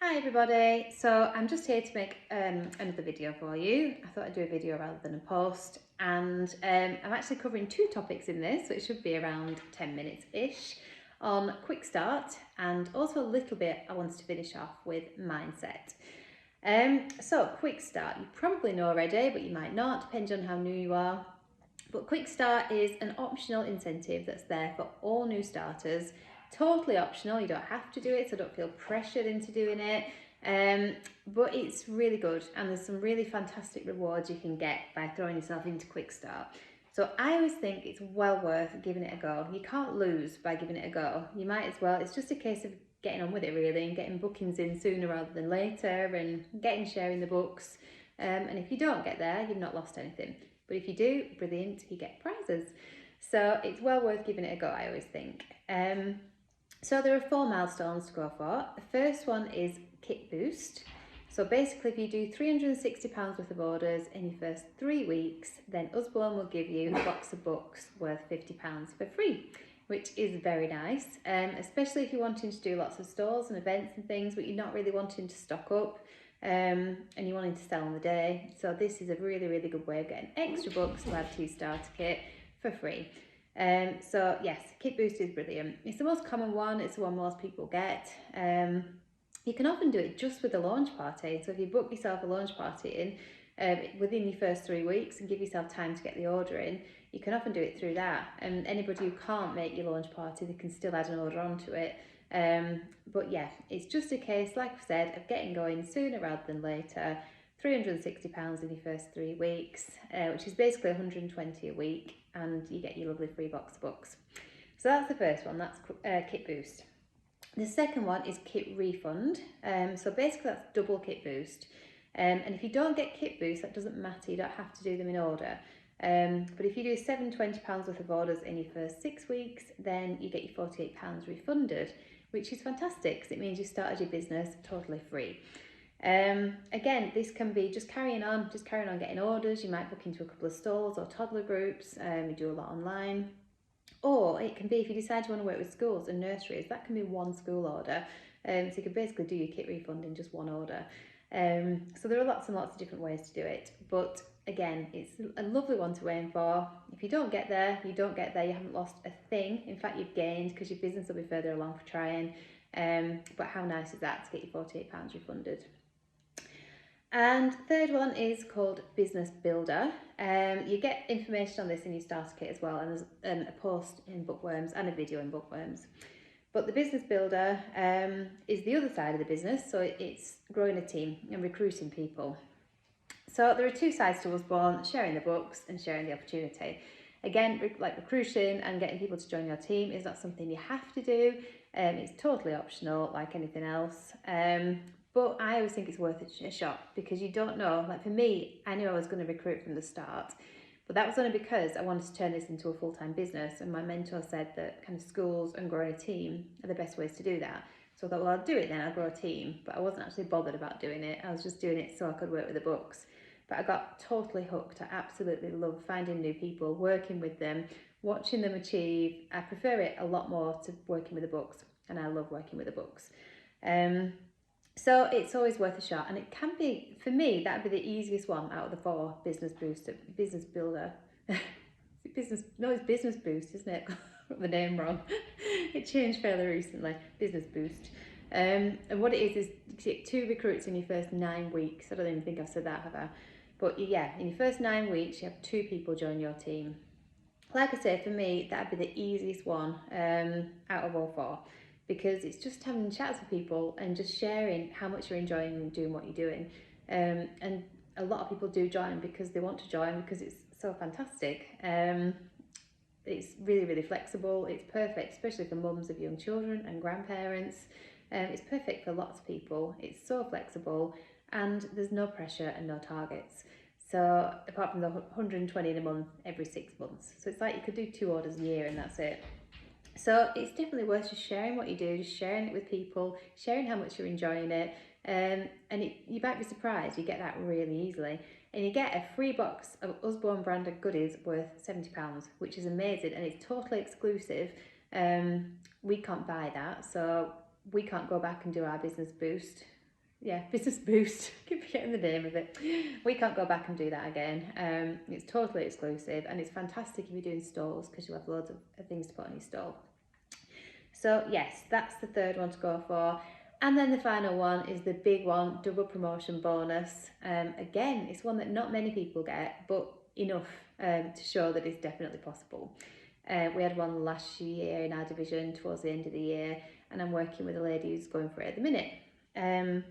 Hi everybody, so I'm just here to make another video for you. I thought I'd do a video rather than a post, and I'm actually covering two topics in this, so it should be around 10 minutes-ish on Quickstart, and also a little bit I wanted to finish off with mindset. So Quickstart, you probably know already, but you might not, depending on how new you are. But Quickstart is an optional incentive that's there for all new starters. Totally optional, you don't have to do it, so don't feel pressured into doing it. But it's really good, and there's some really fantastic rewards you can get by throwing yourself into Quickstart. So I always think it's well worth giving it a go. You can't lose by giving it a go. You might as well. It's just a case of getting on with it really, and getting bookings in sooner rather than later, and sharing the books. And if you don't get there, you've not lost anything. But if you do, brilliant, you get prizes. So it's well worth giving it a go, I always think. So there are 4 milestones to go for. The first one is Kit Boost. So basically, if you do £360 worth of orders in your first 3 weeks, then Usborne will give you a box of books worth £50 for free, which is very nice, especially if you're wanting to do lots of stores and events and things, but you're not really wanting to stock up. And you're wanting to sell on the day. So this is a really, really good way of getting extra books to add to your starter kit for free. So yes, Kit Boost is brilliant. It's the most common one, it's the one most people get. You can often do it just with a launch party. So if you book yourself a launch party in within your first 3 weeks and give yourself time to get the order in, you can often do it through that. And anybody who can't make your launch party, they can still add an order onto it. But yeah, it's just a case, like I said, of getting going sooner rather than later. £360 in your first 3 weeks, which is basically £120 a week, and you get your lovely free box of books. So that's the first one, that's Kit Boost. The second one is Kit Refund. So basically that's double Kit Boost. And if you don't get Kit Boost, that doesn't matter, you don't have to do them in order. But if you do £720 worth of orders in your first 6 weeks, then you get your £48 refunded, which is fantastic because it means you started your business totally free. Again, this can be just carrying on getting orders. You might book into a couple of stores or toddler groups. You do a lot online. Or it can be, if you decide you want to work with schools and nurseries, that can be one school order. So you can basically do your kit refund in just one order. So there are lots and lots of different ways to do it. But again, it's a lovely one to aim for. If you don't get there, you don't get there. You haven't lost a thing. In fact, you've gained, because your business will be further along for trying. But how nice is that to get your £48 refunded? And third one is called Business Builder. You get information on this in your starter kit as well, and there's a post in Bookworms and a video in Bookworms. But the Business Builder is the other side of the business, so it's growing a team and recruiting people. So there are 2 sides to Usborne: sharing the books and sharing the opportunity. Again, like recruiting and getting people to join your team is not something you have to do. It's totally optional, like anything else. But I always think it's worth a shot, because you don't know. Like for me, I knew I was going to recruit from the start, but that was only because I wanted to turn this into a full-time business, and my mentor said that kind of schools and growing a team are the best ways to do that. So I thought, well, I'll do it then, I'll grow a team. But I wasn't actually bothered about doing it. I was just doing it so I could work with the books. But I got totally hooked. I absolutely love finding new people, working with them, watching them achieve. I prefer it a lot more to working with the books, and I love working with the books. So it's always worth a shot, and it can be, for me, that would be the easiest one out of the 4 Business Builder. It's Business Boost, isn't it? Got the name wrong. It changed fairly recently. Business Boost. And what it is you get 2 recruits in your first 9 weeks. I don't even think I've said that, have I? But yeah, in your first 9 weeks, you have 2 people join your team. Like I say, for me, that would be the easiest one out of all 4. Because it's just having chats with people and just sharing how much you're enjoying doing what you're doing. And a lot of people do join because they want to join, because it's so fantastic. It's really, really flexible. It's perfect, especially for mums of young children and grandparents. It's perfect for lots of people. It's so flexible, and there's no pressure and no targets. So apart from the 120 in a month every 6 months. So it's like you could do 2 orders a year and that's it. So it's definitely worth just sharing what you do, just sharing it with people, sharing how much you're enjoying it. And you might be surprised, you get that really easily. And you get a free box of Usborne branded goodies worth £70, which is amazing, and it's totally exclusive. We can't buy that, so we can't go back and do our business boost yeah, business boost. Keep forgetting the name of it. We can't go back and do that again. It's totally exclusive, and it's fantastic if you're doing stalls because you'll have loads of things to put on your stall. So yes, that's the third one to go for. And then the final one is the big one, double promotion bonus. Again, it's one that not many people get, but enough to show that it's definitely possible. We had one last year in our division towards the end of the year, and I'm working with a lady who's going for it at the minute.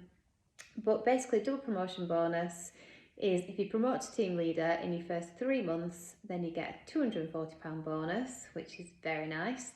But basically, double promotion bonus is if you promote to team leader in your first 3 months, then you get a £240 bonus, which is very nice.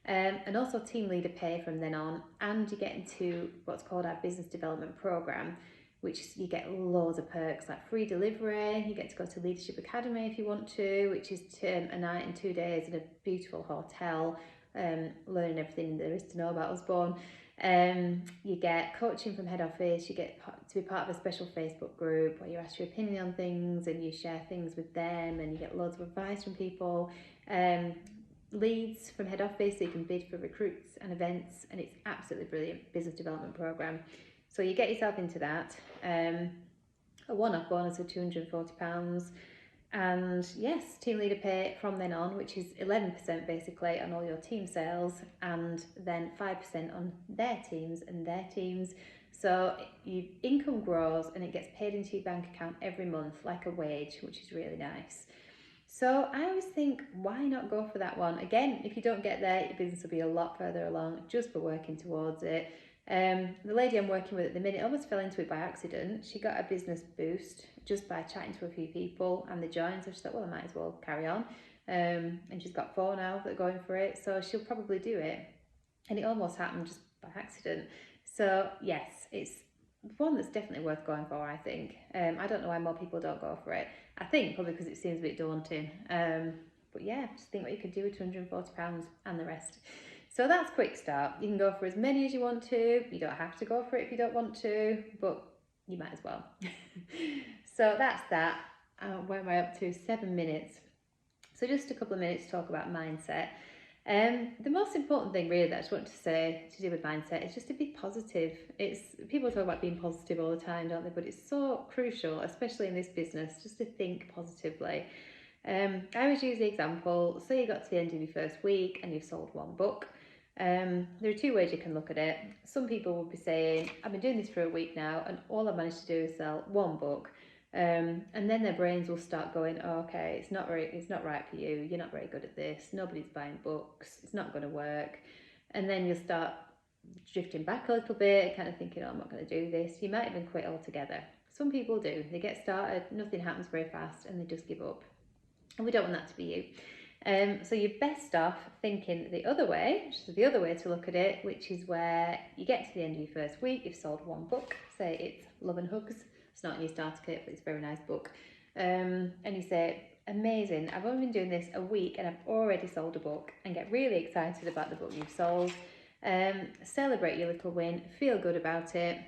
And also team leader pay from then on, and you get into what's called our business development program, which you get loads of perks like free delivery. You get to go to Leadership Academy if you want to, which is a night and 2 days in a beautiful hotel, learning everything there is to know about Osborne. You get coaching from head office. You get to be part of a special Facebook group where you ask your opinion on things and you share things with them, and you get loads of advice from people. Leads from head office, so you can bid for recruits and events, and it's absolutely brilliant business development program. So you get yourself into that. A one-off bonus of £240, and yes, team leader pay from then on, which is 11% basically on all your team sales, and then 5% on their teams and their teams. So your income grows and it gets paid into your bank account every month like a wage, which is really nice. So I always think, why not go for that one? Again, if you don't get there, your business will be a lot further along just for working towards it. The lady I'm working with at the minute almost fell into it by accident. She got a business boost just by chatting to a few people, and they joined, so she thought, well, I might as well carry on. And she's got 4 now that are going for it, so she'll probably do it. And it almost happened just by accident. So yes, it's one that's definitely worth going for, I think. I don't know why more people don't go for it. I think probably because it seems a bit daunting. But yeah, just think what you could do with £240 and the rest. So that's Quickstart. You can go for as many as you want to. You don't have to go for it if you don't want to, but you might as well. So that's that. Where am I up to? 7 minutes. So just a couple of minutes to talk about mindset. The most important thing really that I just want to say to do with mindset is just to be positive. People talk about being positive all the time, don't they? But it's so crucial, especially in this business, just to think positively. I always use the example, say you got to the end of your first week and you've sold 1 book. There are 2 ways you can look at it. Some people will be saying, I've been doing this for a week now and all I've managed to do is sell 1 book. And then their brains will start going, oh, okay, it's not right for you. You're not very good at this. Nobody's buying books. It's not going to work. And then you'll start drifting back a little bit, kind of thinking, oh, I'm not going to do this. You might even quit altogether. Some people do. They get started, nothing happens very fast, and they just give up. And we don't want that to be you. So you're best off thinking the other way, which is the other way to look at it, which is where you get to the end of your first week, you've sold 1 book, say it's Love and Hugs. It's not in your starter kit, but it's a very nice book. And you say, amazing, I've only been doing this a week and I've already sold a book, and get really excited about the book you've sold. Celebrate your little win, feel good about it,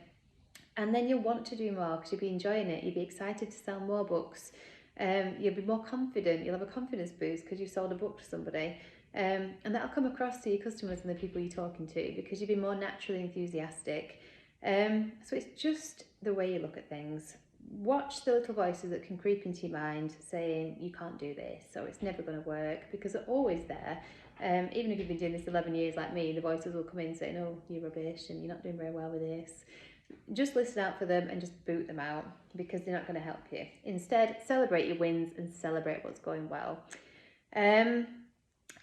and then you'll want to do more because you'll be enjoying it. You'll be excited to sell more books. You'll be more confident. You'll have a confidence boost because you've sold a book to somebody. And that'll come across to your customers and the people you're talking to because you'll be more naturally enthusiastic. So it's just the way you look at things. Watch the little voices that can creep into your mind saying you can't do this or it's never going to work, because they're always there. Even if you've been doing this 11 years like me, the voices will come in saying, oh, you're rubbish and you're not doing very well with this. Just listen out for them and just boot them out because they're not going to help you. Instead, celebrate your wins and celebrate what's going well.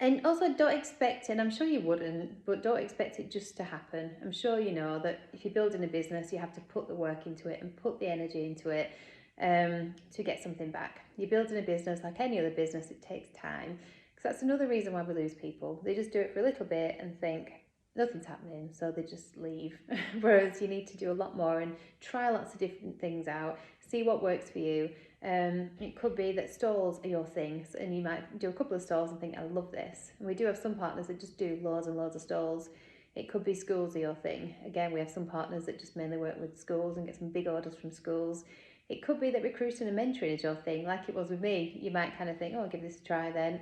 And also don't expect, and I'm sure you wouldn't, but don't expect it just to happen. I'm sure you know that if you're building a business, you have to put the work into it and put the energy into it to get something back. You're building a business like any other business, it takes time. Because that's another reason why we lose people. They just do it for a little bit and think, nothing's happening, so they just leave. Whereas you need to do a lot more and try lots of different things out, see what works for you. It could be that stalls are your thing, and you might do a couple of stalls and think, I love this. And we do have some partners that just do loads and loads of stalls. It could be schools are your thing. Again, we have some partners that just mainly work with schools and get some big orders from schools. It could be that recruiting and mentoring is your thing, like it was with me. You might kind of think, oh, I'll give this a try then,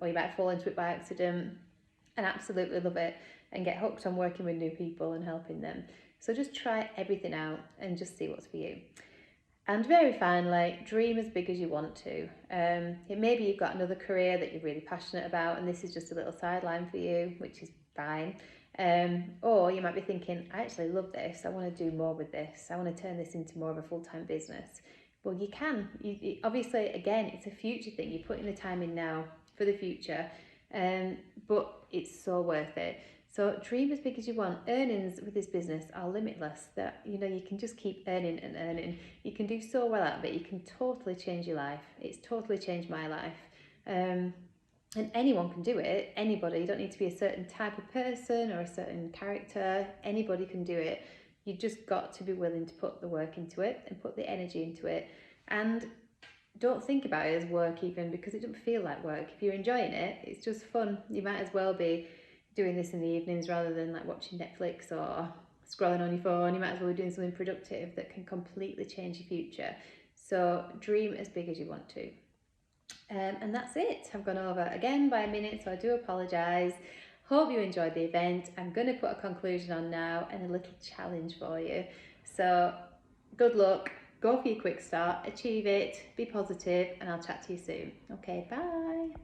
or you might fall into it by accident and absolutely love it and get hooked on working with new people and helping them. So just try everything out and just see what's for you. And very finally, dream as big as you want to. Maybe you've got another career that you're really passionate about, and this is just a little sideline for you, which is fine. Or you might be thinking, I actually love this. I want to do more with this. I want to turn this into more of a full-time business. Well, you can. Obviously, again, it's a future thing. You're putting the time in now for the future, but it's so worth it. So dream as big as you want. Earnings with this business are limitless. That you can just keep earning and earning. You can do so well out of it. You can totally change your life. It's totally changed my life. And anyone can do it. Anybody. You don't need to be a certain type of person or a certain character. Anybody can do it. You just got to be willing to put the work into it and put the energy into it. And don't think about it as work even, because it doesn't feel like work. If you're enjoying it, it's just fun. You might as well be doing this in the evenings rather than like watching Netflix or scrolling on your phone. You might as well be doing something productive that can completely change your future. So dream as big as you want to. And that's it. I've gone over again by a minute, so I do apologise. Hope you enjoyed the event. I'm going to put a conclusion on now and a little challenge for you. So good luck. Go for your quick start, achieve it, be positive, and I'll chat to you soon. Okay, bye.